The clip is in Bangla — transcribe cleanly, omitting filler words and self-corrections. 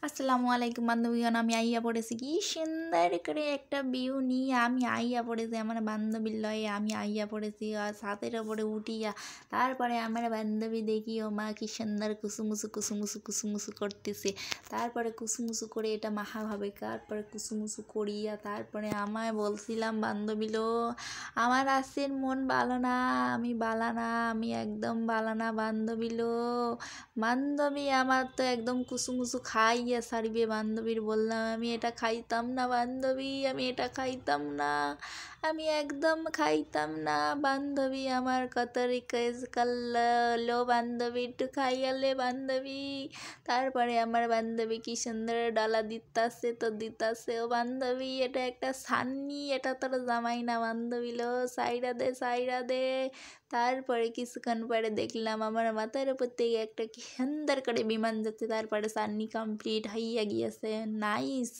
আসসালামু আলাইকুম বান্ধবীগণ, আমি আইয়া পড়েছি কি সুন্দর করে একটা ভিউ নিয়ে আমি আইয়া পড়েছি আমার বান্ধবীর লয়ে। আমি আইয়া পড়েছি আর ছাদের ওপরে উঠিয়া। তারপরে আমার বান্ধবী দেখি ও মা কি সুন্দর কুসুমুসু কুসুমুসু কুসুমুসু করতেছে। তারপরে কুসুমুসু করে এটা মাখা হবে, তারপরে কুসুমুসু করিয়া তারপরে আমায় বলছিলাম বান্ধবী লো আমার আজকের মন ভালো না, আমি বালা না, আমি একদম বালা না বান্ধবী লো। বান্ধবী আমার তো একদম কুসুমুসু খাইয়া সারিবে। বান্ধবীর বললাম আমি এটা খাইতাম না বান্ধবী, আমি এটা খাইতাম না, আমি একদম খাইতাম না। বান্ধবী আমার কত রিকোয়েস্ট করলো বান্ধবী একটু খাইয়ালে বান্ধবী। তারপরে আমার বান্ধবী কি সুন্দর ডালা দিতাছে তো দিতাছে। ও বান্ধবী এটা একটা সান্নি, এটা তোর জামাই না বান্ধবী লো, সাইরা দে সাইরা দে। তারপরে কিছুক্ষণ পরে দেখলাম আমার মাথার উপর থেকে একটা কি সুন্দর করে বিমান যাচ্ছে। তারপরে সান্নি কমপ্লিট হইয়া গিয়েছে। নাইস।